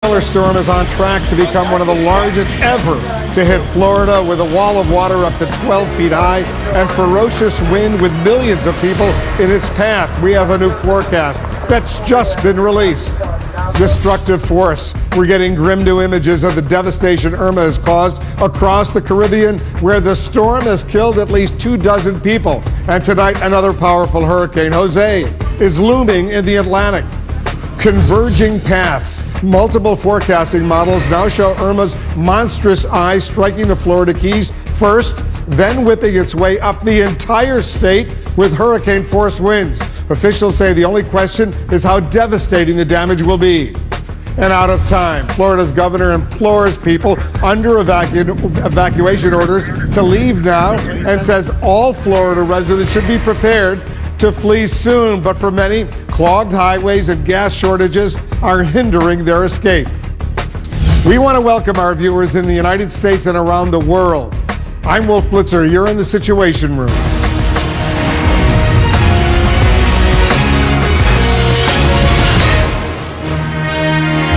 Storm is on track to become one of the largest ever to hit Florida, with a wall of water up to 12 feet high and ferocious wind with millions of people in its path. We have a new forecast that's just been released. Destructive force. We're getting grim new images of the devastation Irma has caused across the Caribbean, where the storm has killed at least 24 people. And tonight, another powerful hurricane, Jose, is looming in the Atlantic. Converging paths. Multiple forecasting models now show Irma's monstrous eye striking the Florida Keys first, then whipping its way up the entire state with hurricane-force winds. Officials say the only question is how devastating the damage will be. And out of time, Florida's governor implores people under evacuation orders to leave now, and says all Florida residents should be prepared to flee soon. But for many, clogged highways and gas shortages are hindering their escape. We want to welcome our viewers in the United States and around the world. I'm Wolf Blitzer. You're in the Situation Room.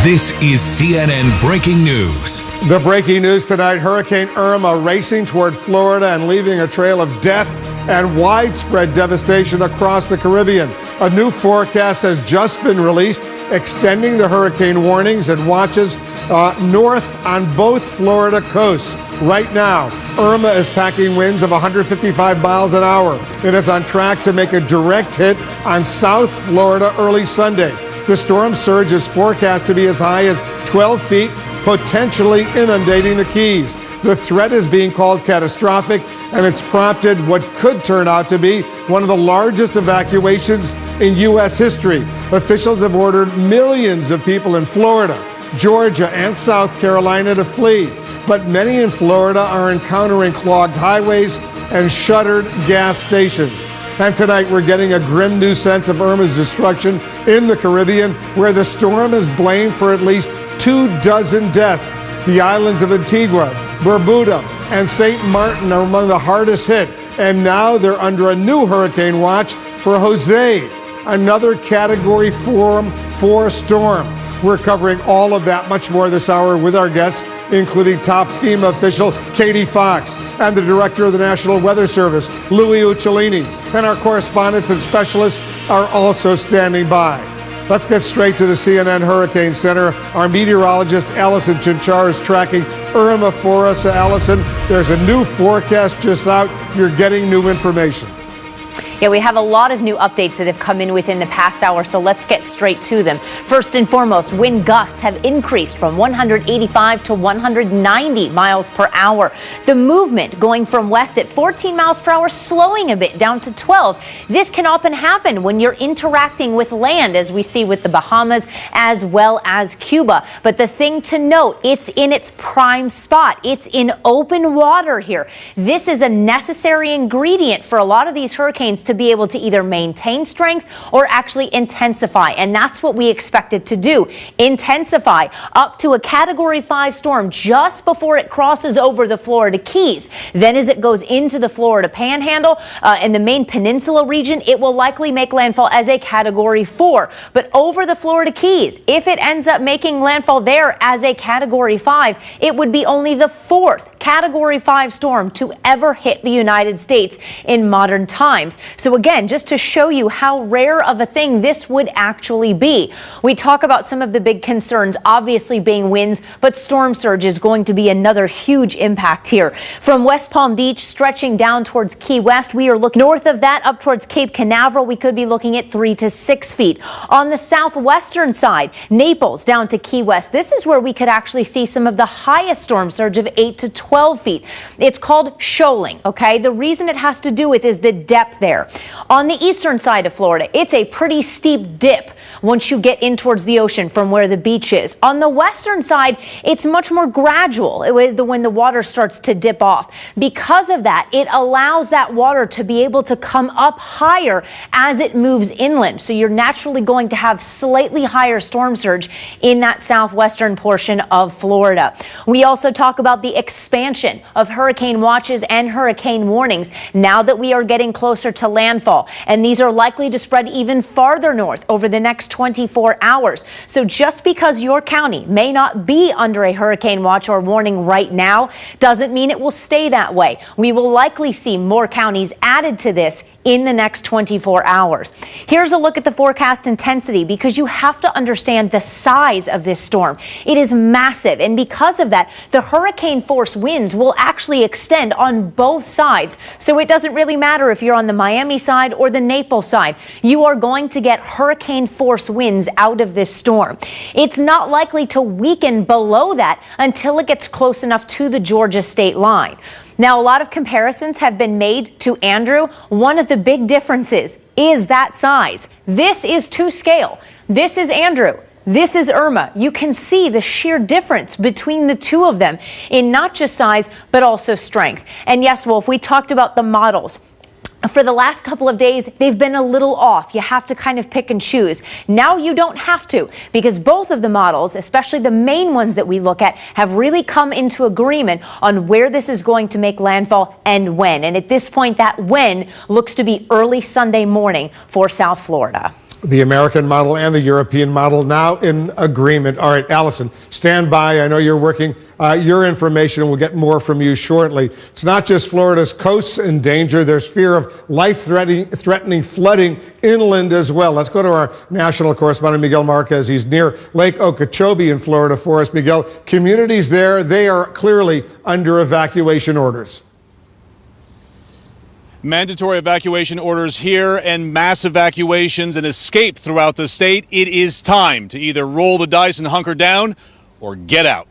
This is CNN Breaking News. The breaking news tonight: Hurricane Irma racing toward Florida and leaving a trail of death and widespread devastation across the Caribbean. A new forecast has just been released, extending the hurricane warnings and watches north on both Florida coasts. Right now, Irma is packing winds of 155 miles an hour. It is on track to make a direct hit on South Florida early Sunday. The storm surge is forecast to be as high as 12 feet, potentially inundating the Keys. The threat is being called catastrophic, and it's prompted what could turn out to be one of the largest evacuations in U.S. history. Officials have ordered millions of people in Florida, Georgia, and South Carolina to flee. But many in Florida are encountering clogged highways and shuttered gas stations. And tonight, we're getting a grim new sense of Irma's destruction in the Caribbean, where the storm is blamed for at least 24 deaths. The islands of Antigua, Barbuda, and St. Martin are among the hardest hit. And now they're under a new hurricane watch for Jose, another Category 4 storm. We're covering all of that, much more this hour with our guests, including top FEMA official Katie Fox and the director of the National Weather Service, Louis Uccellini. And our correspondents and specialists are also standing by. Let's get straight to the CNN Hurricane Center. Our meteorologist, Allison Chinchar, is tracking Irma for us. Allison, there's a new forecast just out. You're getting new information. Yeah, we have a lot of new updates that have come in within the past hour, so let's get straight to them. First and foremost, wind gusts have increased from 185 to 190 miles per hour. The movement going from west at 14 miles per hour, slowing a bit down to 12. This can often happen when you're interacting with land, as we see with the Bahamas as well as Cuba. But the thing to note, it's in its prime spot. It's in open water here. This is a necessary ingredient for a lot of these hurricanes to be able to either maintain strength or actually intensify. And that's what we expect it to do. Intensify up to a Category 5 storm just before it crosses over the Florida Keys. Then as it goes into the Florida Panhandle and the main peninsula region, it will likely make landfall as a Category 4. But over the Florida Keys, if it ends up making landfall there as a Category 5, it would be only the fourth Category 5 storm to ever hit the United States in modern times. So again, just to show you how rare of a thing this would actually be. We talk about some of the big concerns, obviously being winds, but storm surge is going to be another huge impact here. From West Palm Beach stretching down towards Key West, we are looking north of that up towards Cape Canaveral. We could be looking at 3 to 6 feet. On the southwestern side, Naples down to Key West, this is where we could actually see some of the highest storm surge of 8 to 12 feet. It's called shoaling, okay? The reason it has to do with is the depth there. On the eastern side of Florida, it's a pretty steep dip once you get in towards the ocean from where the beach is. On the western side, it's much more gradual. It is when the water starts to dip off. Because of that, it allows that water to be able to come up higher as it moves inland. So you're naturally going to have slightly higher storm surge in that southwestern portion of Florida. We also talk about the expansion of hurricane watches and hurricane warnings now that we are getting closer to landfall. And these are likely to spread even farther north over the next 24 hours. So just because your county may not be under a hurricane watch or warning right now doesn't mean it will stay that way. We will likely see more counties added to this in the next 24 hours. Here's a look at the forecast intensity, because you have to understand the size of this storm. It is massive, and because of that, the hurricane force winds will actually extend on both sides. So it doesn't really matter if you're on the Miami side or the Naples side. You are going to get hurricane force winds out of this storm. It's not likely to weaken below that until it gets close enough to the Georgia state line. Now, a lot of comparisons have been made to Andrew. One of the big differences is that size. This is to scale. This is Andrew. This is Irma. You can see the sheer difference between the two of them in not just size, but also strength. And yes, Wolf, we talked about the models. For the last couple of days, they've been a little off. You have to kind of pick and choose. Now you don't have to, because both of the models, especially the main ones that we look at, have really come into agreement on where this is going to make landfall and when. And at this point, that when looks to be early Sunday morning for South Florida. The American model and the European model now in agreement. All right, Allison, stand by. I know you're working your information. We'll get more from you shortly. It's not just Florida's coasts in danger. There's fear of life-threatening flooding inland as well. Let's go to our national correspondent, Miguel Marquez. He's near Lake Okeechobee in Florida for us. Miguel, communities there, they are clearly under evacuation orders. Mandatory evacuation orders here and mass evacuations and escape throughout the state. It is time to either roll the dice and hunker down or get out.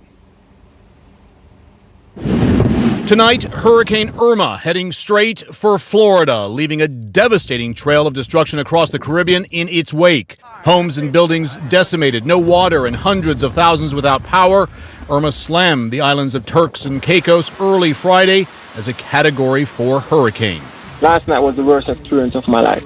Tonight, Hurricane Irma heading straight for Florida, leaving a devastating trail of destruction across the Caribbean in its wake. Homes and buildings decimated, no water, and hundreds of thousands without power. Irma slammed the islands of Turks and Caicos early Friday as a Category 4 hurricane. Last night was the worst experience of my life.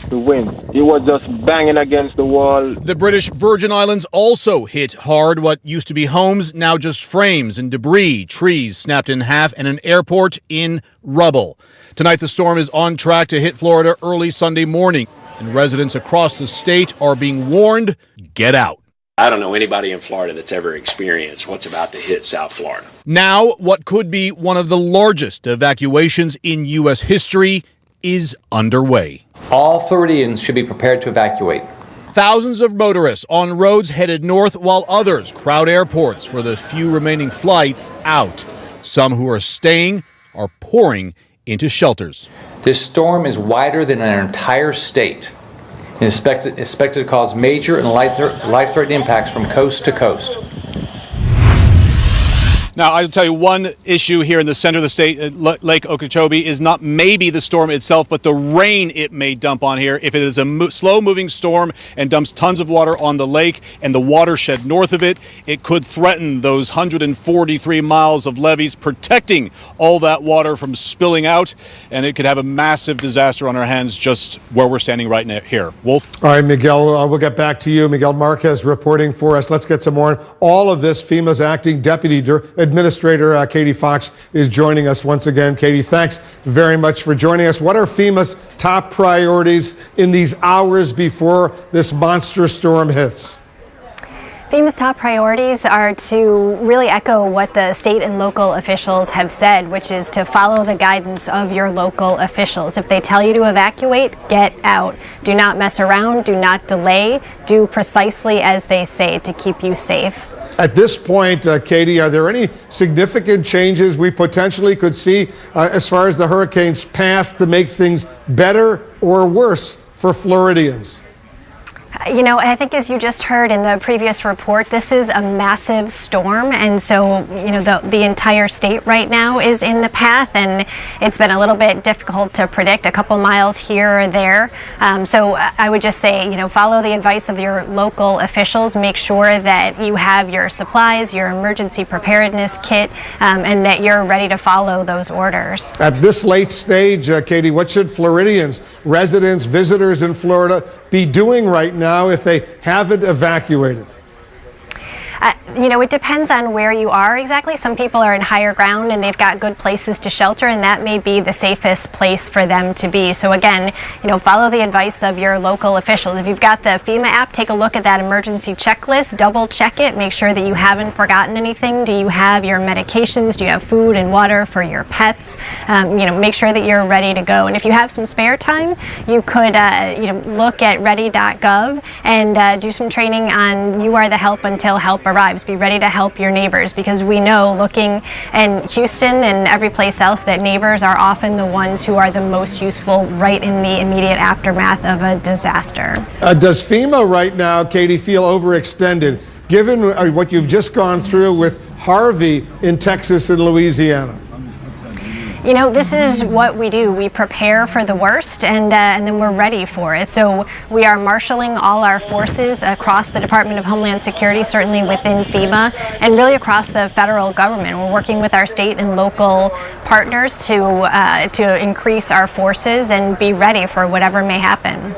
The wind, it was just banging against the wall. The British Virgin Islands also hit hard. What used to be homes, now just frames and debris, trees snapped in half, and an airport in rubble. Tonight, the storm is on track to hit Florida early Sunday morning, and residents across the state are being warned, get out. I don't know anybody in Florida that's ever experienced what's about to hit South Florida. Now, what could be one of the largest evacuations in U.S. history is underway. All Floridians should be prepared to evacuate. Thousands of motorists on roads headed north, while others crowd airports for the few remaining flights out. Some who are staying are pouring into shelters. This storm is wider than our entire state and is expected to cause major and life-threatening impacts from coast to coast. Now, I'll tell you one issue here in the center of the state, Lake Okeechobee, is not maybe the storm itself, but the rain it may dump on here. If it is a slow-moving storm and dumps tons of water on the lake and the watershed north of it, it could threaten those 143 miles of levees protecting all that water from spilling out, and it could have a massive disaster on our hands just where we're standing right now here. Wolf? All right, Miguel, we'll get back to you. Miguel Marquez reporting for us. Let's get some more on all of this. FEMA's acting deputy Administrator Katie Fox is joining us once again. Katie, thanks very much for joining us. What are FEMA's top priorities in these hours before this monster storm hits? FEMA's top priorities are to really echo what the state and local officials have said, which is to follow the guidance of your local officials. If they tell you to evacuate, get out. Do not mess around, do not delay, do precisely as they say to keep you safe. At this point, Katie, are there any significant changes we potentially could see as far as the hurricane's path to make things better or worse for Floridians? You know, I think as you just heard in the previous report, this is a massive storm, and so, you know, the entire state right now is in the path, and it's been a little bit difficult to predict, a couple miles here or there. So I would just say, you know, follow the advice of your local officials, make sure that you have your supplies, your emergency preparedness kit, and that you're ready to follow those orders. At this late stage, Katie, what should Floridians, residents, visitors in Florida be doing right now if they haven't evacuated? It depends on where you are exactly. Some people are in higher ground and they've got good places to shelter, and that may be the safest place for them to be. So again, follow the advice of your local officials. If you've got the FEMA app, take a look at that emergency checklist, double check it, make sure that you haven't forgotten anything. Do you have your medications? Do you have food and water for your pets? Make sure that you're ready to go. And if you have some spare time, you could look at ready.gov and do some training on You Are the Help Until Help Arrives. Be ready to help your neighbors, because we know, looking in Houston and every place else, that neighbors are often the ones who are the most useful right in the immediate aftermath of a disaster. Does FEMA right now, Katie, feel overextended, given what you've just gone through with Harvey in Texas and Louisiana? This is what we do. We prepare for the worst, and then we're ready for it. So we are marshaling all our forces across the Department of Homeland Security, certainly within FEMA, and really across the federal government. We're working with our state and local partners to increase our forces and be ready for whatever may happen.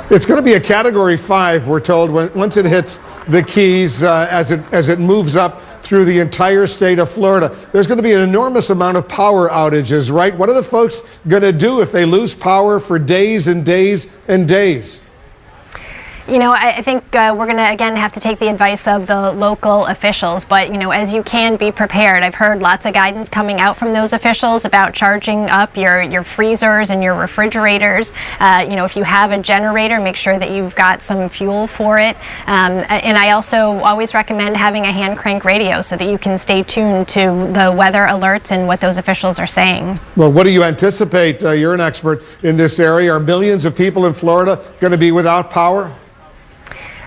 It's going to be a Category 5, we're told, once it hits the Keys, as it moves up through the entire state of Florida. There's going to be an enormous amount of power outages, right? What are the folks going to do if they lose power for days and days and days? I think we're going to, again, have to take the advice of the local officials. But, as you can, be prepared. I've heard lots of guidance coming out from those officials about charging up your freezers and your refrigerators. If you have a generator, make sure that you've got some fuel for it. And I also always recommend having a hand crank radio so that you can stay tuned to the weather alerts and what those officials are saying. Well, what do you anticipate? You're an expert in this area. Are millions of people in Florida going to be without power?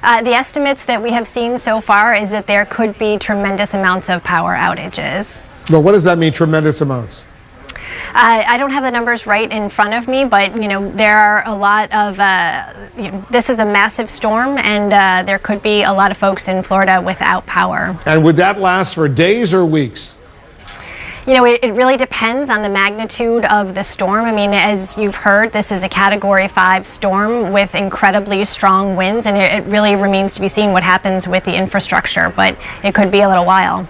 The estimates that we have seen so far is that there could be tremendous amounts of power outages. Well, what does that mean, tremendous amounts? I don't have the numbers right in front of me, but there are a lot of. This is a massive storm, and there could be a lot of folks in Florida without power. And would that last for days or weeks? It really depends on the magnitude of the storm. I mean, as you've heard, this is a Category 5 storm with incredibly strong winds, and it really remains to be seen what happens with the infrastructure, but it could be a little while.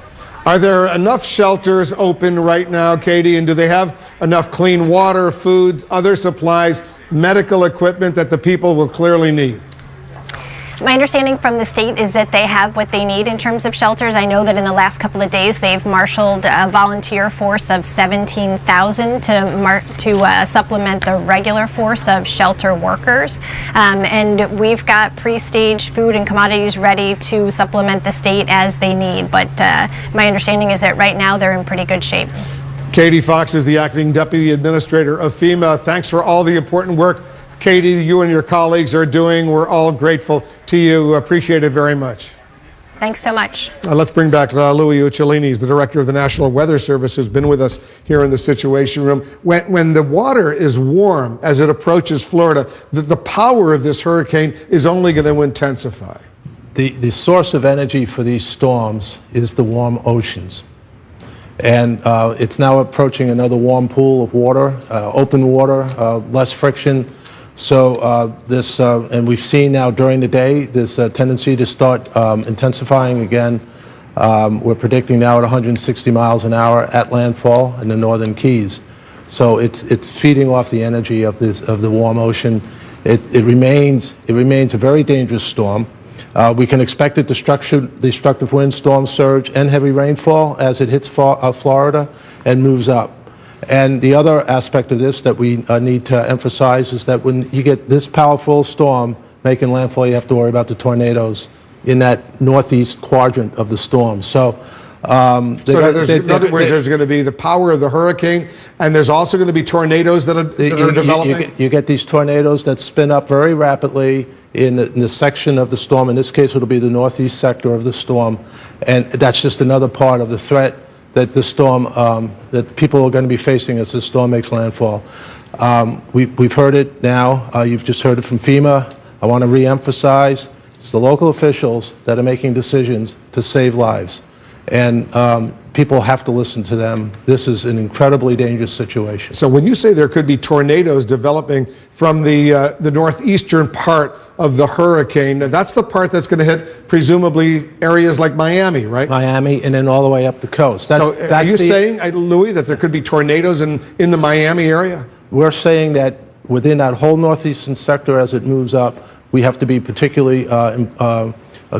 Are there enough shelters open right now, Katie, and do they have enough clean water, food, other supplies, medical equipment that the people will clearly need? My understanding from the state is that they have what they need in terms of shelters. I know that in the last couple of days they've marshaled a volunteer force of 17,000 to supplement the regular force of shelter workers. And we've got pre-staged food and commodities ready to supplement the state as they need. But my understanding is that right now they're in pretty good shape. Katie Fox is the acting deputy administrator of FEMA. Thanks for all the important work, Katie, you and your colleagues are doing. We're all grateful to you. Appreciate it very much. Thanks so much. Let's bring back Louis Uccellini. He's the director of the National Weather Service, who's been with us here in the Situation Room. When the water is warm as it approaches Florida, the power of this hurricane is only going to intensify. The source of energy for these storms is the warm oceans. And it's now approaching another warm pool of water, open water, less friction. So and we've seen now during the day this tendency to start intensifying again. We're predicting now at 160 miles an hour at landfall in the northern Keys. So it's feeding off the energy of the warm ocean. It remains a very dangerous storm. We can expect a destructive wind, storm surge, and heavy rainfall as it hits Florida and moves up. And the other aspect of this that we need to emphasize is that when you get this powerful storm making landfall, you have to worry about the tornadoes in that northeast quadrant of the storm. So, in other words, there's going to be the power of the hurricane, and there's also going to be tornadoes that are developing? You get these tornadoes that spin up very rapidly in the section of the storm. In this case, it'll be the northeast sector of the storm. And that's just another part of the threat that the storm, that people are going to be facing as the storm makes landfall. We've heard it now. You've just heard it from FEMA. I want to re-emphasize, it's the local officials that are making decisions to save lives. and people have to listen to them. This is an incredibly dangerous situation. So when you say there could be tornadoes developing from the northeastern part of the hurricane, that's the part that's going to hit presumably areas like Miami, right? Miami, and then all the way up the coast. So are you saying, Louis, that there could be tornadoes in the Miami area? We're saying that within that whole northeastern sector as it moves up, we have to be particularly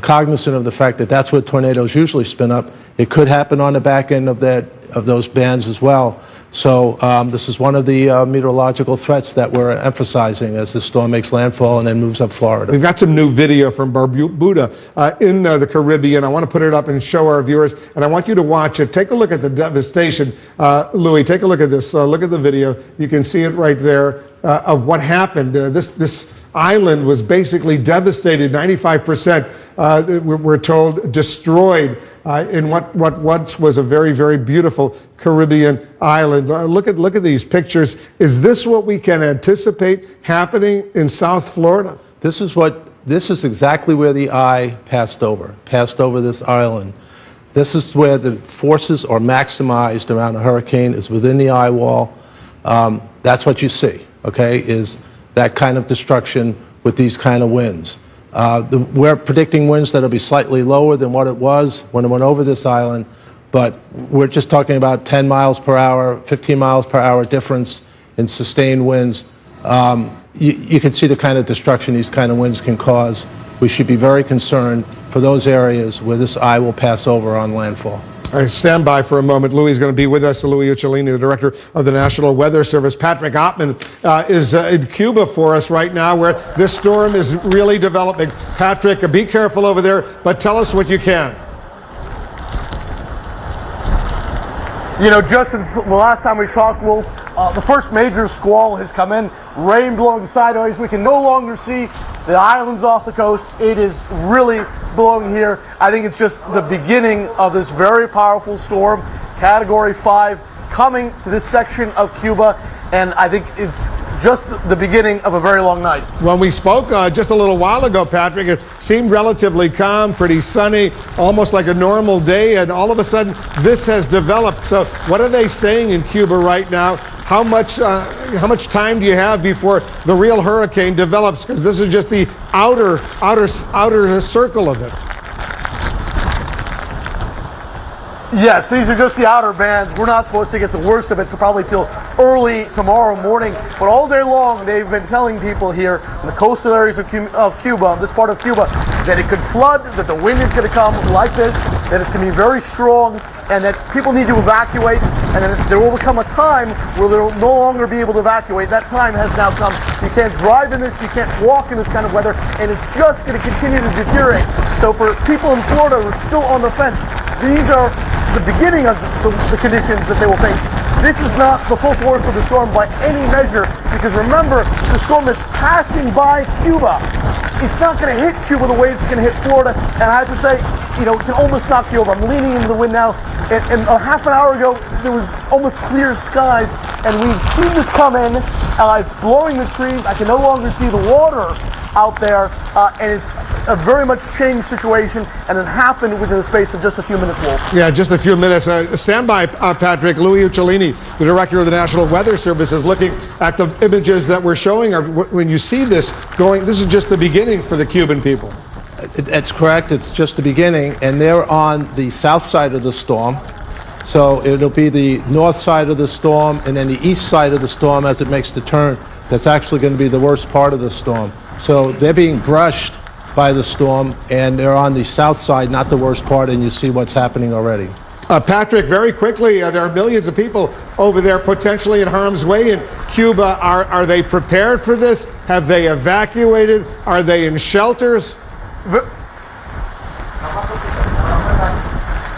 cognizant of the fact that that's where tornadoes usually spin up. It could happen on the back end of those bands as well. So this is one of the meteorological threats that we're emphasizing as the storm makes landfall and then moves up Florida. We've got some new video from Barbuda in the Caribbean. I want to put it up and show our viewers, and I want you to watch it. Take a look at the devastation. Louis, take a look at this. Look at the video. You can see it right there of what happened. This island was basically devastated. 95%, we're told, destroyed in what once was a very, very beautiful Caribbean island. Look at these pictures. Is this what we can anticipate happening in South Florida? This is exactly where the eye passed over this island. This is where the forces are maximized around a hurricane, is within the eye wall. That's what you see, okay, is that kind of destruction with these kind of winds. We're predicting winds that'll be slightly lower than what it was when it went over this island, but we're just talking about 10 miles per hour, 15 miles per hour difference in sustained winds. You can see the kind of destruction these kind of winds can cause. We should be very concerned for those areas where this eye will pass over on landfall. All right, stand by for a moment. Louis is going to be with us. Louis Uccellini, the director of the National Weather Service. Patrick Ottman is in Cuba for us right now, where this storm is really developing. Patrick, be careful over there, but tell us what you can. You know, just since the last time we talked, Wolf, the first major squall has come in. Rain blowing sideways. We can no longer see the islands off the coast. It is really blowing here. I think it's just the beginning of this very powerful storm, Category 5, coming to this section of Cuba, and I think it's just the beginning of a very long night. When we spoke just a little while ago, Patrick, it seemed relatively calm, pretty sunny, almost like a normal day, and all of a sudden this has developed. So what are they saying in Cuba right now? How much time do you have before the real hurricane develops? Because this is just the outer circle of it. Yes, these are just the outer bands. We're not supposed to get the worst of it, so probably till early tomorrow morning. But all day long, they've been telling people here in the coastal areas of Cuba, this part of Cuba, that it could flood, that the wind is going to come like this, that it's going to be very strong, and that people need to evacuate, and then there will come a time where they will no longer be able to evacuate. That time has now come. You can't drive in this, you can't walk in this kind of weather, and it's just going to continue to deteriorate. So for people in Florida who are still on the fence, these are the beginning of the conditions that they will face. This is not the full force of the storm by any measure, because remember, the storm is passing by Cuba. It's not going to hit Cuba the way it's going to hit Florida, and I have to say, you know, it can almost knock you over. I'm leaning into the wind now, and a half an hour ago, there was almost clear skies, and we've seen this come in. It's blowing the trees. I can no longer see the water out there, and it's a very much changed situation, and it happened within the space of just a few minutes, Wolf. Yeah, just a few minutes. Stand by, Patrick. Louis Uccellini, the director of the National Weather Service, is looking at the images that we're showing. When you see this going, this is just the beginning for the Cuban people. That's correct. It's just the beginning, and they're on the south side of the storm. So it'll be the north side of the storm and then the east side of the storm as it makes the turn. That's actually going to be the worst part of the storm. So they're being brushed by the storm, and they're on the south side, not the worst part, and you see what's happening already. Patrick, very quickly, there are millions of people over there potentially in harm's way in Cuba. Are they prepared for this? Have they evacuated? Are they in shelters?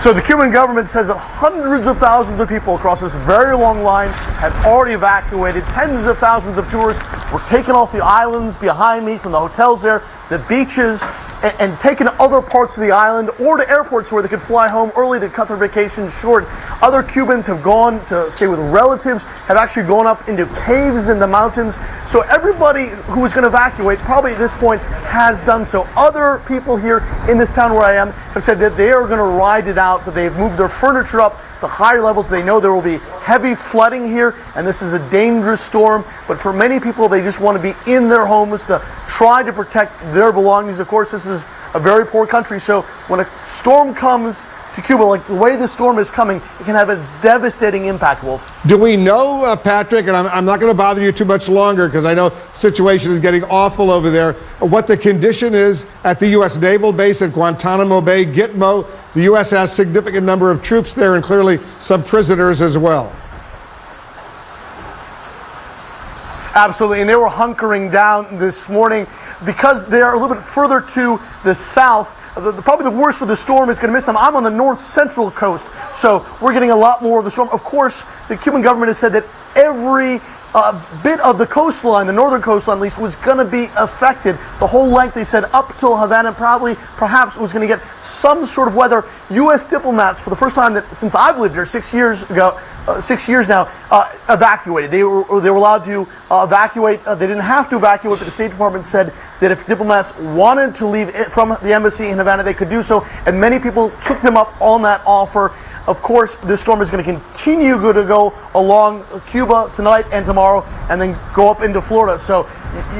So the Cuban government says that hundreds of thousands of people across this very long line have already evacuated. Tens of thousands of tourists were taken off the islands behind me, from the hotels there, the beaches, and taken to other parts of the island or to airports where they could fly home early to cut their vacation short. Other Cubans have gone to stay with relatives, have actually gone up into caves in the mountains. So everybody who is going to evacuate probably at this point has done so. Other people here in this town where I am have said that they are going to ride it out, that they've moved their furniture up to higher levels. They know there will be heavy flooding here, and this is a dangerous storm. But for many people, they just want to be in their homes to try to protect their belongings. Of course, this is a very poor country, so when a storm comes to Cuba, like the way the storm is coming, it can have a devastating impact, Wolf. Do we know, Patrick, and I'm not going to bother you too much longer because I know the situation is getting awful over there, what the condition is at the U.S. Naval Base at Guantanamo Bay, Gitmo? The U.S. has a significant number of troops there and clearly some prisoners as well. Absolutely, and they were hunkering down this morning because they are a little bit further to the south. Probably the worst of the storm is going to miss them. I'm on the north central coast, so we're getting a lot more of the storm. Of course, the Cuban government has said that every bit of the coastline, the northern coastline at least, was going to be affected. The whole length, they said, up till Havana, perhaps was going to get some sort of weather. U.S. diplomats, for the first time since I've lived here 6 years ago, 6 years now, evacuated. They were allowed to evacuate. They didn't have to evacuate, but the State Department said that if diplomats wanted to leave from the embassy in Havana, they could do so, and many people took them up on that offer. Of course, this storm is going to continue to go along Cuba tonight and tomorrow, and then go up into Florida. So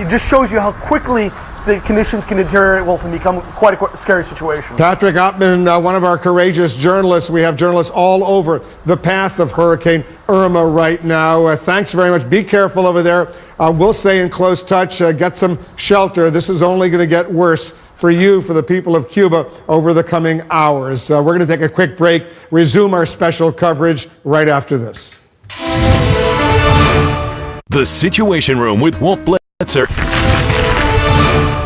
it just shows you how quickly the conditions can deteriorate, Wolf, and become quite a scary situation. Patrick Ottman, one of our courageous journalists. We have journalists all over the path of Hurricane Irma right now. Thanks very much. Be careful over there. We'll stay in close touch. Get some shelter. This is only going to get worse for you, for the people of Cuba, over the coming hours. We're going to take a quick break, resume our special coverage right after this. The Situation Room with Wolf Blitzer.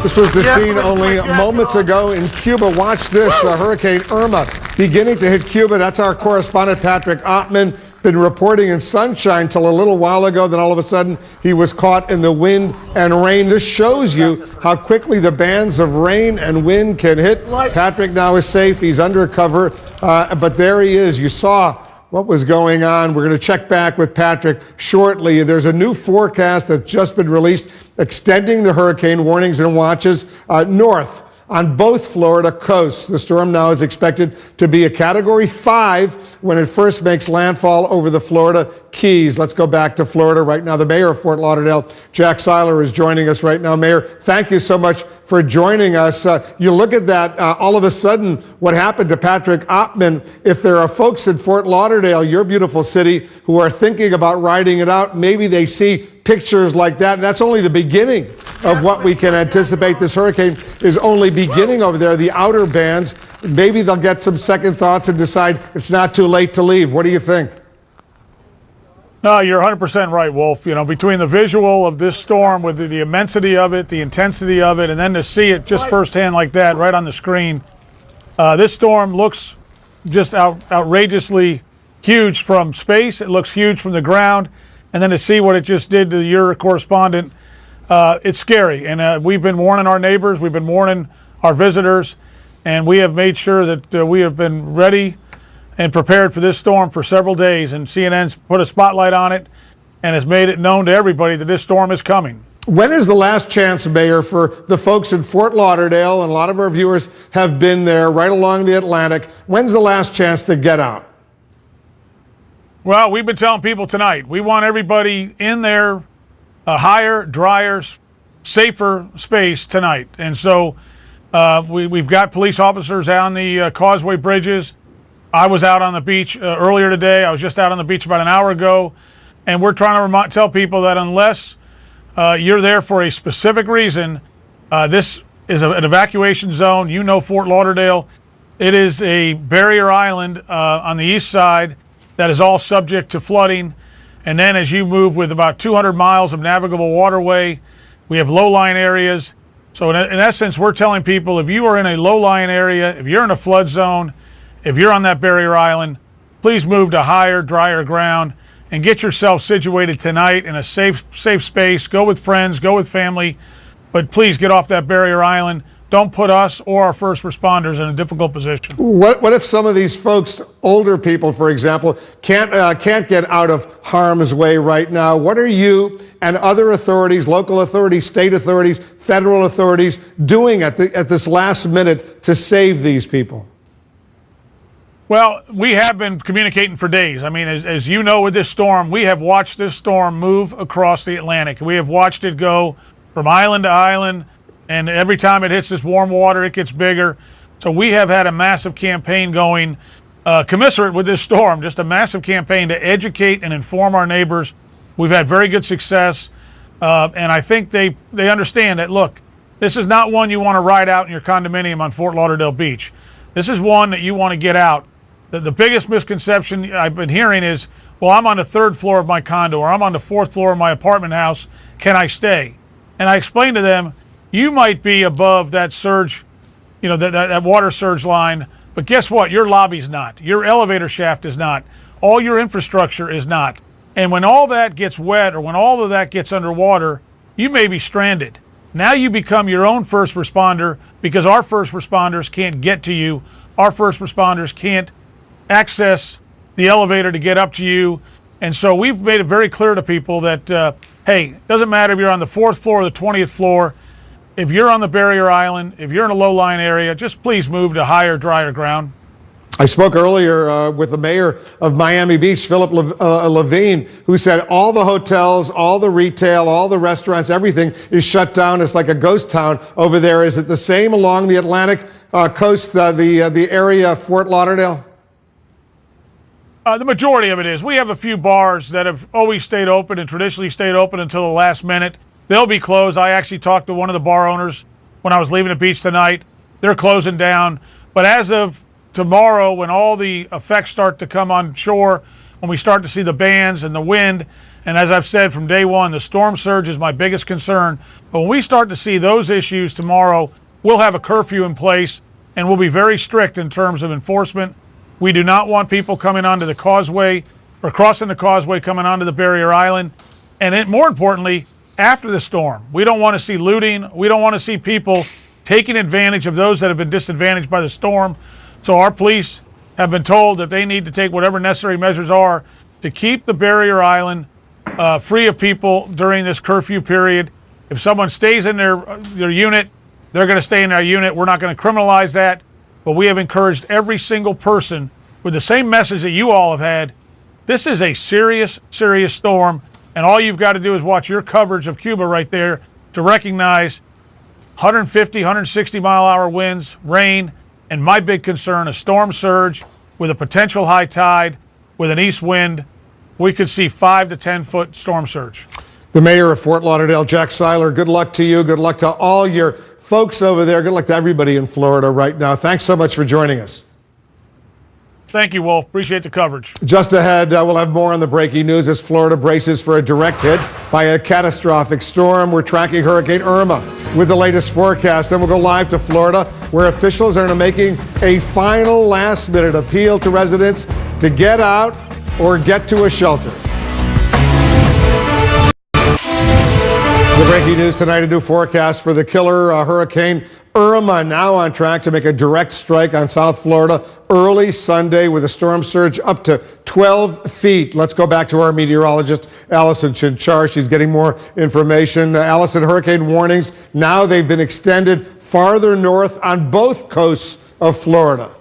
This was the scene only moments ago in Cuba. Watch this, Hurricane Irma beginning to hit Cuba. That's our correspondent, Patrick Ottman, been reporting in sunshine till a little while ago. Then all of a sudden, he was caught in the wind and rain. This shows you how quickly the bands of rain and wind can hit. Patrick now is safe. He's under cover, but there he is. You saw what was going on. We're going to check back with Patrick shortly. There's a new forecast that's just been released extending the hurricane warnings and watches north on both Florida coasts. The storm now is expected to be a Category 5 when it first makes landfall over the Florida Keys. Let's go back to Florida right now. The mayor of Fort Lauderdale, Jack Seiler, is joining us right now. Mayor, thank you so much for joining us. You look at that, all of a sudden, what happened to Patrick Ottman. If there are folks in Fort Lauderdale, your beautiful city, who are thinking about riding it out, maybe they see pictures like that. And that's only the beginning of what we can anticipate. This hurricane is only beginning over there, the outer bands. Maybe they'll get some second thoughts and decide it's not too late to leave. What do you think? No, you're 100% right, Wolf. You know, between the visual of this storm with the immensity of it, the intensity of it, and then to see it just firsthand like that right on the screen, this storm looks just outrageously huge from space. It looks huge from the ground. And then to see what it just did to your correspondent, it's scary. And we've been warning our neighbors, we've been warning our visitors, and we have made sure that we have been ready and prepared for this storm for several days. And CNN's put a spotlight on it and has made it known to everybody that this storm is coming. When is the last chance, Mayor, for the folks in Fort Lauderdale, and a lot of our viewers have been there right along the Atlantic, when's the last chance to get out? Well, we've been telling people tonight, we want everybody in their higher, drier, safer space tonight. And so we've got police officers on the causeway bridges. I was out on the beach earlier today. I was just out on the beach about an hour ago. And we're trying to tell people that unless you're there for a specific reason, this is an evacuation zone. You know Fort Lauderdale. It is a barrier island on the east side that is all subject to flooding. And then as you move with about 200 miles of navigable waterway, we have low-lying areas. So in essence, we're telling people, if you are in a low-lying area, if you're in a flood zone, if you're on that barrier island, please move to higher, drier ground and get yourself situated tonight in a safe space. Go with friends, go with family, but please get off that barrier island. don't put us or our first responders in a difficult position. What if some of these folks, older people, for example, can't get out of harm's way right now? What are you and other authorities, local authorities, state authorities, federal authorities, doing at this last minute to save these people? Well, we have been communicating for days. I mean, as you know, with this storm, we have watched this storm move across the Atlantic. We have watched it go from island to island, and every time it hits this warm water, it gets bigger. So we have had a massive campaign going commiserate with this storm, just a massive campaign to educate and inform our neighbors. We've had very good success, and I think they understand that, look, this is not one you want to ride out in your condominium on Fort Lauderdale Beach. This is one that you want to get out. The biggest misconception I've been hearing is, well, I'm on the 3rd floor of my condo, or I'm on the 4th floor of my apartment house. Can I stay? And I explained to them, you might be above that surge, you know, that water surge line, but guess what? Your lobby's not. Your elevator shaft is not. All your infrastructure is not. And when all that gets wet, or when all of that gets underwater, you may be stranded. Now you become your own first responder, because our first responders can't get to you. Our first responders can't access the elevator to get up to you. And so we've made it very clear to people that, hey, it doesn't matter if you're on the 4th floor or the 20th floor. If you're on the barrier island, if you're in a low-lying area, just please move to higher, drier ground. I spoke earlier with the mayor of Miami Beach, Philip Levine, who said all the hotels, all the retail, all the restaurants, everything is shut down. It's like a ghost town over there. Is it the same along the Atlantic coast, the area of Fort Lauderdale? The majority of it is. We have a few bars that have always stayed open and traditionally stayed open until the last minute. They'll be closed. I actually talked to one of the bar owners when I was leaving the beach tonight. They're closing down. But as of tomorrow, when all the effects start to come on shore, when we start to see the bands and the wind, and as I've said from day one, the storm surge is my biggest concern. But when we start to see those issues tomorrow, we'll have a curfew in place, and we'll be very strict in terms of enforcement. We do not want people coming onto the causeway or crossing the causeway coming onto the barrier island. And more importantly, after the storm, we don't want to see looting. We don't want to see people taking advantage of those that have been disadvantaged by the storm. So our police have been told that they need to take whatever necessary measures are to keep the barrier island free of people during this curfew period. If someone stays in their unit, they're going to stay in their unit. We're not going to criminalize that. But we have encouraged every single person with the same message that you all have had. This is a serious, serious storm, and all you've got to do is watch your coverage of Cuba right there to recognize 150, 160-mile-an-hour winds, rain, and my big concern, a storm surge with a potential high tide, with an east wind. We could see 5 to 10-foot storm surge. The mayor of Fort Lauderdale, Jack Seiler, good luck to you. Good luck to all your folks over there. Good luck to everybody in Florida right now. Thanks so much for joining us. Thank you, Wolf. Appreciate the coverage. Just ahead, we'll have more on the breaking news as Florida braces for a direct hit by a catastrophic storm. We're tracking Hurricane Irma with the latest forecast. Then we'll go live to Florida, where officials are making a final last-minute appeal to residents to get out or get to a shelter. The breaking news tonight, a new forecast for the killer Hurricane Irma, now on track to make a direct strike on South Florida early Sunday with a storm surge up to 12 feet. Let's go back to our meteorologist, Allison Chinchar. She's getting more information. Allison, hurricane warnings, now they've been extended farther north on both coasts of Florida.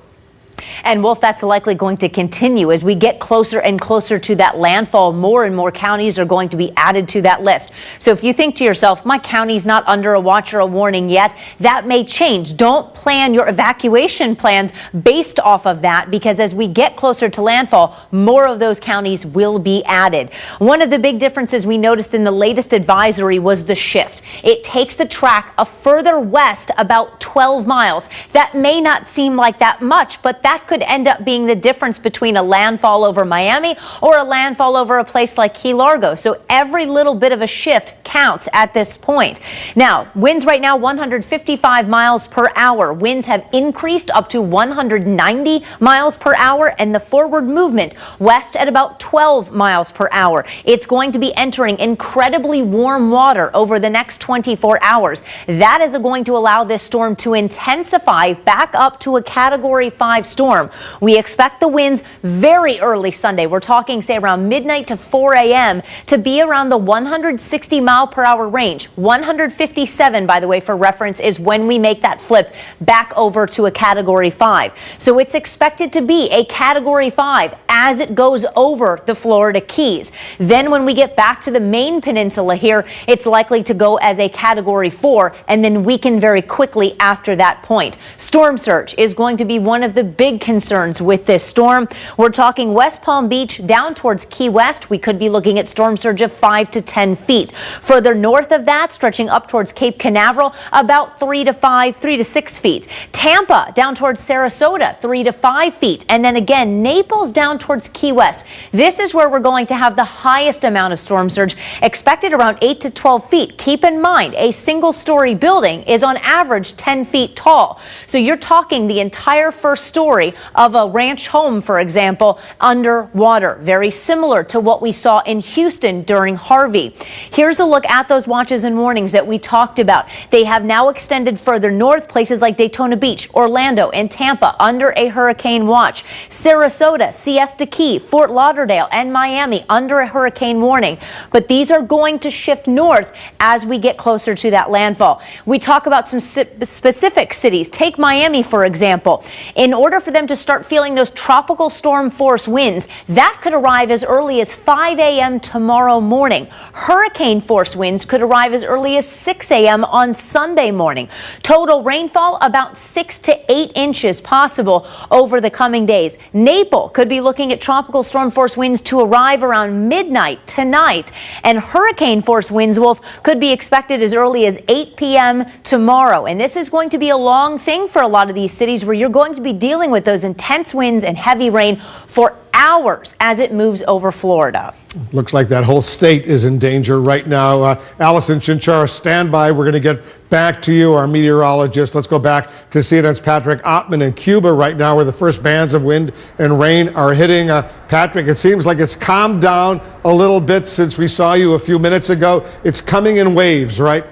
And Wolf, that's likely going to continue as we get closer and closer to that landfall. More and more counties are going to be added to that list. So if you think to yourself, my county's not under a watch or a warning yet, that may change. Don't plan your evacuation plans based off of that, because as we get closer to landfall, more of those counties will be added. One of the big differences we noticed in the latest advisory was the shift. It takes the track a further west, about 12 miles. That may not seem like that much, but that that could end up being the difference between a landfall over Miami or a landfall over a place like Key Largo. So every little bit of a shift counts at this point. Now, winds right now 155 miles per hour. Winds have increased up to 190 miles per hour, and the forward movement west at about 12 miles per hour. It's going to be entering incredibly warm water over the next 24 hours. That is going to allow this storm to intensify back up to a Category 5 storm. We expect the winds very early Sunday. We're talking, say, around midnight to 4 a.m. to be around the 160 mile per hour range. 157, by the way, for reference, is when we make that flip back over to a Category 5. So it's expected to be a Category 5 as it goes over the Florida Keys. Then when we get back to the main peninsula here, it's likely to go as a Category 4 and then weaken very quickly after that point. Storm surge is going to be one of the big concerns with this storm. We're talking West Palm Beach down towards Key West. We could be looking at storm surge of 5 to 10 feet. Further north of that, stretching up towards Cape Canaveral, about 3 to 6 feet. Tampa down towards Sarasota, 3 to 5 feet. And then again, Naples down towards Key West. This is where we're going to have the highest amount of storm surge, expected around 8 to 12 feet. Keep in mind, a single-story building is on average 10 feet tall. So you're talking the entire first story of a ranch home, for example, underwater. Very similar to what we saw in Houston during Harvey. Here's a look at those watches and warnings that we talked about. They have now extended further north, places like Daytona Beach, Orlando, and Tampa under a hurricane watch. Sarasota, Siesta Key, Fort Lauderdale, and Miami under a hurricane warning. But these are going to shift north as we get closer to that landfall. We talk about some specific cities. Take Miami, for example. In order for them to start feeling those tropical storm force winds, that could arrive as early as 5 a.m. tomorrow morning. Hurricane force winds could arrive as early as 6 a.m. on Sunday morning. Total rainfall about 6 to 8 inches possible over the coming days. Naples could be looking at tropical storm force winds to arrive around midnight tonight, and hurricane force winds, Wolf, could be expected as early as 8 p.m. tomorrow. And this is going to be a long thing for a lot of these cities where you're going to be dealing with those intense winds and heavy rain for hours as it moves over Florida. Looks like that whole state is in danger right now. Allison Chinchara, stand by. We're going to get back to you, our meteorologist. Let's go back to CNN's Patrick Ottman in Cuba right now, where the first bands of wind and rain are hitting. Patrick, it seems like it's calmed down a little bit since we saw you a few minutes ago. It's coming in waves, right?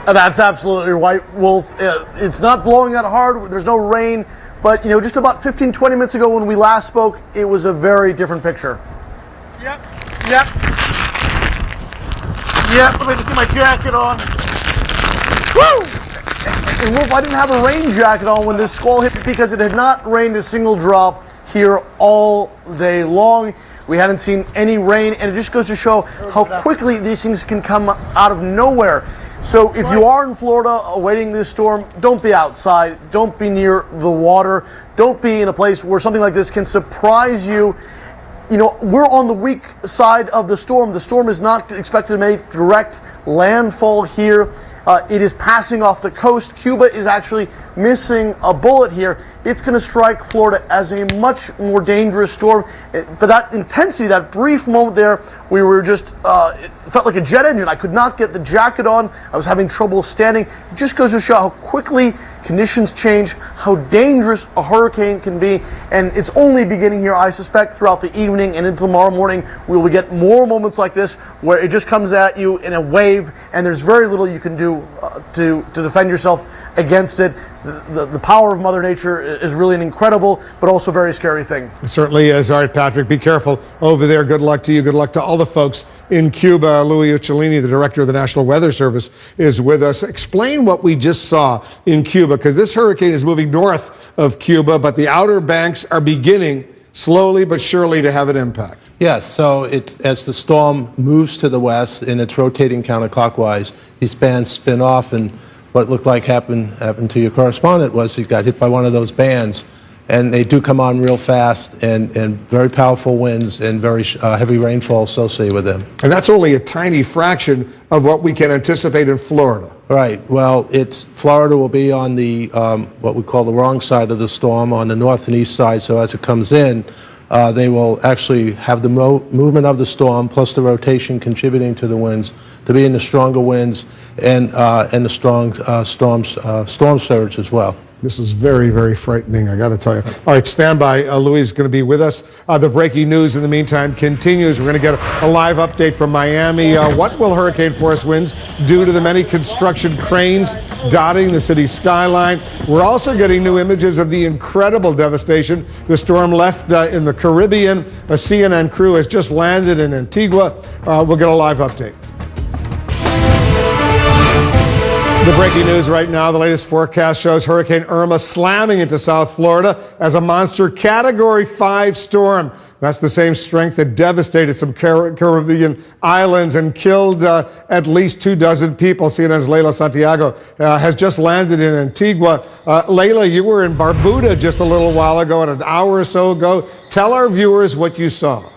That's absolutely right, Wolf. It's not blowing that hard. There's no rain. But, just about 15, 20 minutes ago when we last spoke, it was a very different picture. Yep. Let me just get my jacket on. Woo! And Wolf, I didn't have a rain jacket on when this squall hit because it had not rained a single drop here all day long. We hadn't seen any rain, and it just goes to show how quickly these things can come out of nowhere. So if you are in Florida awaiting this storm, don't be outside. Don't be near the water. Don't be in a place where something like this can surprise you. We're on the weak side of the storm. The storm is not expected to make direct landfall here. It is passing off the coast. Cuba is actually missing a bullet here. It's going to strike Florida as a much more dangerous storm. But that intensity, that brief moment there, we were just, it felt like a jet engine. I could not get the jacket on. I was having trouble standing. It just goes to show how quickly conditions change, how dangerous a hurricane can be. And it's only beginning here, I suspect, throughout the evening and into tomorrow morning. We will get more moments like this where it just comes at you in a wave, and there's very little you can do to defend yourself against it. The power of Mother Nature is really an incredible but also very scary thing. It certainly is. All right, Patrick, be careful over there. Good luck to you. Good luck to all the folks in Cuba. Louis Uccellini, the director of the National Weather Service, is with us. Explain what we just saw in Cuba, because this hurricane is moving north of Cuba, but the Outer Banks are beginning slowly but surely to have an impact. Yes, so as the storm moves to the west and it's rotating counterclockwise, these bands spin off, and what looked like happened to your correspondent was he got hit by one of those bands, And they do come on real fast, and very powerful winds and very heavy rainfall associated with them. And that's only a tiny fraction of what we can anticipate in Florida. Right. Well, Florida will be on the what we call the wrong side of the storm, on the north and east side. So as it comes in, they will actually have the movement of the storm plus the rotation contributing to the winds to be in the stronger winds and the strong storm surge as well. This is very, very frightening, I got to tell you. All right, stand by. Louis is going to be with us. The breaking news in the meantime continues. We're going to get a live update from Miami. What will hurricane force winds do to the many construction cranes dotting the city's skyline? We're also getting new images of the incredible devastation the storm left in the Caribbean. A CNN crew has just landed in Antigua. We'll get a live update. The breaking news right now, the latest forecast shows Hurricane Irma slamming into South Florida as a monster Category 5 storm. That's the same strength that devastated some Caribbean islands and killed at least 24 people. CNN's Leila Santiago has just landed in Antigua. Leila, you were in Barbuda just a little while ago, an hour or so ago. Tell our viewers what you saw.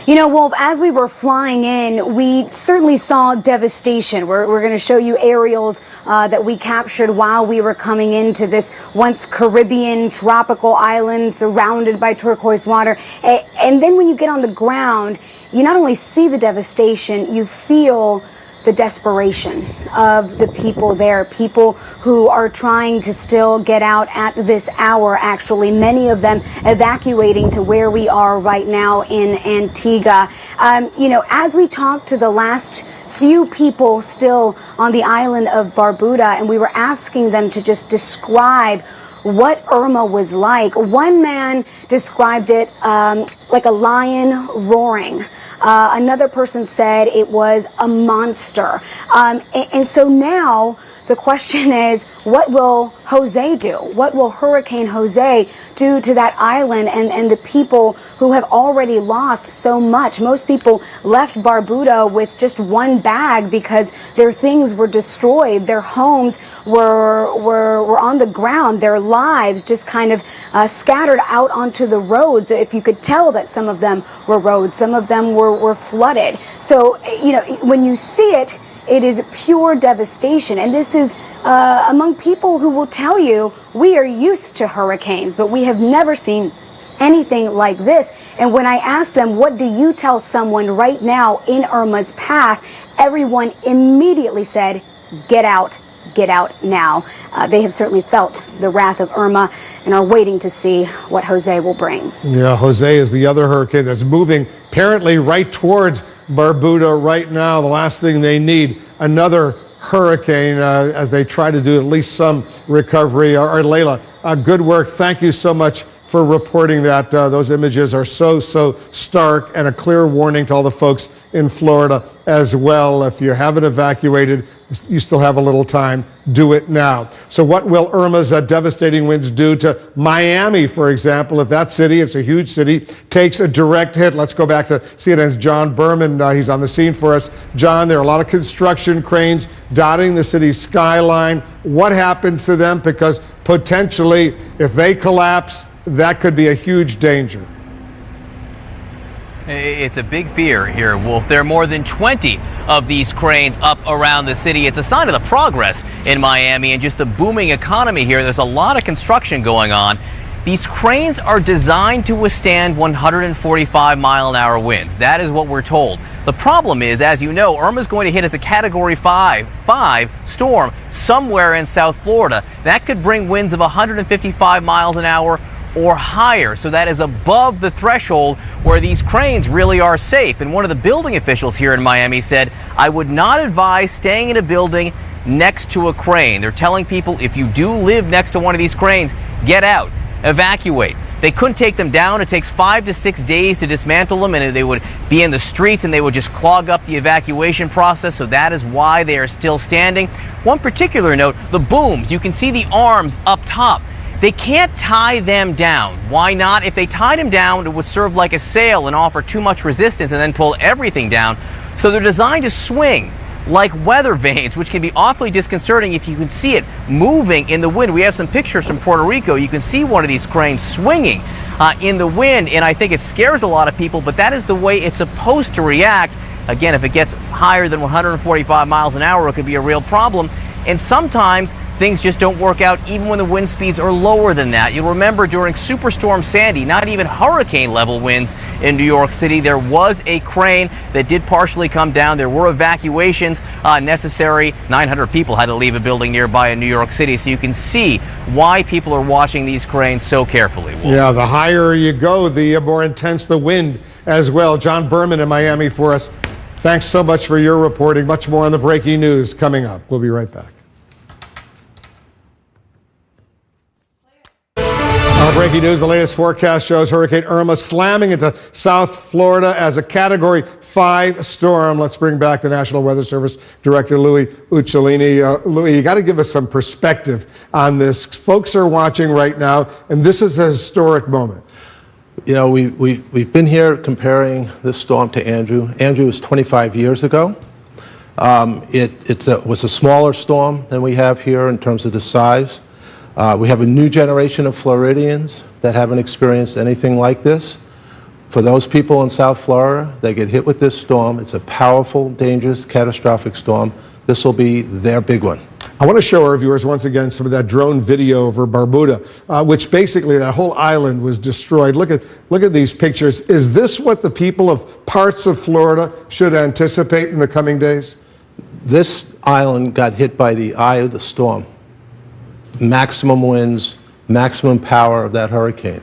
You know, Wolf, as we were flying in, we certainly saw devastation. We're going to show you aerials that we captured while we were coming into this once Caribbean tropical island surrounded by turquoise water. And then when you get on the ground, you not only see the devastation, you feel the desperation of the people there, people who are trying to still get out at this hour, actually, many of them evacuating to where we are right now in Antigua. You know, as we talked to the last few people still on the island of Barbuda, and we were asking them to just describe what Irma was like. One man described it like a lion roaring. Another person said it was a monster. And so now the question is, what will Jose do? What will Hurricane Jose do to that island and the people who have already lost so much? Most people left Barbuda with just one bag because their things were destroyed. Their homes were on the ground. Their lives just kind of scattered out onto the roads. If you could tell that some of them were roads, some of them were flooded. So, you know, when you see it, it is pure devastation. And this is among people who will tell you we are used to hurricanes, but we have never seen anything like this. And when I ask them, what do you tell someone right now in Irma's path, everyone immediately said, get out now. They have certainly felt the wrath of Irma and are waiting to see what Jose will bring. Yeah, Jose is the other hurricane that's moving apparently right towards Barbuda right now. The last thing they need, another hurricane as they try to do at least some recovery. All right, Leila, good work. Thank you so much for reporting that. Those images are so stark, and a clear warning to all the folks in Florida as well. If you haven't evacuated, you still have a little time. Do it now. So what will Irma's devastating winds do to Miami, for example, if that city, it's a huge city, takes a direct hit? Let's go back to CNN's John Berman. He's on the scene for us. John, there are a lot of construction cranes dotting the city's skyline. What happens to them? Because potentially, if they collapse, that could be a huge danger. It's a big fear here, Wolf. There are more than 20 of these cranes up around the city. It's a sign of the progress in Miami and just the booming economy here. There's a lot of construction going on. These cranes are designed to withstand 145-mile-an-hour winds. That is what we're told. The problem is, as you know, Irma's going to hit as a Category 5 storm somewhere in South Florida. That could bring winds of 155 miles an hour or higher. So that is above the threshold where these cranes really are safe. And one of the building officials here in Miami said, I would not advise staying in a building next to a crane. They're telling people, if you do live next to one of these cranes, get out, evacuate. They couldn't take them down. It takes 5 to 6 days to dismantle them, and they would be in the streets and they would just clog up the evacuation process. So that is why they are still standing. One particular note, the booms, you can see the arms up top. They can't tie them down. Why not? If they tied them down, it would serve like a sail and offer too much resistance and then pull everything down. So they're designed to swing. like weather vanes, which can be awfully disconcerting if you can see it moving in the wind. We have some pictures from Puerto Rico. You can see one of these cranes swinging in the wind, and I think it scares a lot of people, but that is the way it's supposed to react. Again, if it gets higher than 145 miles an hour, it could be a real problem. And sometimes things just don't work out even when the wind speeds are lower than that. You'll remember during Superstorm Sandy, not even hurricane level winds in New York City, there was a crane that did partially come down. There were evacuations necessary. 900 people had to leave a building nearby in New York City. So you can see why people are watching these cranes so carefully. Wolf. Yeah, the higher you go, the more intense the wind as well. John Berman in Miami for us. Thanks so much for your reporting. Much more on the breaking news coming up. We'll be right back. Breaking news, the latest forecast shows Hurricane Irma slamming into South Florida as a Category 5 storm. Let's bring back the National Weather Service Director, Louis Uccellini. Louis, you got to give us some perspective on this. Folks are watching right now, and this is a historic moment. You know, we've been here comparing this storm to Andrew. Andrew was 25 years ago. It was a smaller storm than we have here in terms of the size. We have a new generation of Floridians that haven't experienced anything like this. For those people in South Florida that get hit with this storm, it's a powerful, dangerous, catastrophic storm. This will be their big one. I want to show our viewers once again some of that drone video over Barbuda, which basically that whole island was destroyed. Look at these pictures. Is this what the people of parts of Florida should anticipate in the coming days? This island got hit by the eye of the storm. Maximum winds, maximum power of that hurricane.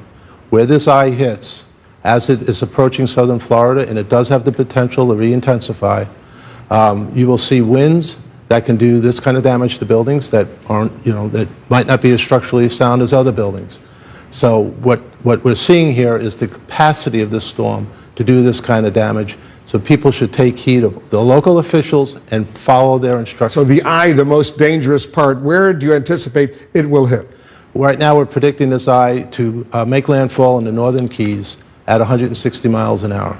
Where this eye hits, as it is approaching southern Florida, and it does have the potential to re-intensify, you will see winds that can do this kind of damage to buildings that aren't, that might not be as structurally sound as other buildings. So what we're seeing here is the capacity of this storm to do this kind of damage. So people should take heed of the local officials and follow their instructions. So the eye, the most dangerous part, where do you anticipate it will hit? Right now we're predicting this eye to make landfall in the northern Keys at 160 miles an hour.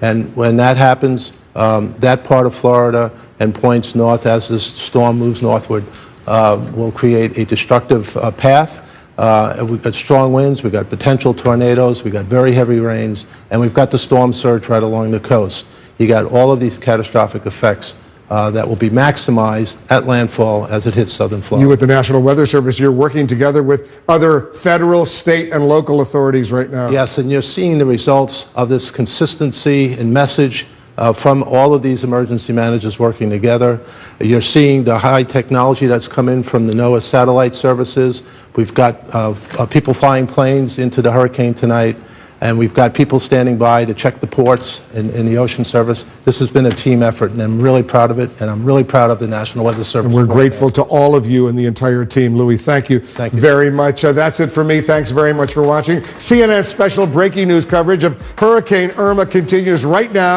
And when that happens, that part of Florida and points north as this storm moves northward will create a destructive path. We've got strong winds, we've got potential tornadoes, we've got very heavy rains, and we've got the storm surge right along the coast. You got all of these catastrophic effects that will be maximized at landfall as it hits southern Florida. You with the National Weather Service, you're working together with other federal, state, and local authorities right now. Yes, and you're seeing the results of this consistency and message from all of these emergency managers working together. You're seeing the high technology that's come in from the NOAA satellite services. We've got people flying planes into the hurricane tonight, and we've got people standing by to check the ports in the Ocean Service. This has been a team effort, and I'm really proud of it, and I'm really proud of the National Weather Service. And we're grateful to all of you and the entire team. Louis, thank you very much. That's it for me. Thanks very much for watching. CNN's special breaking news coverage of Hurricane Irma continues right now.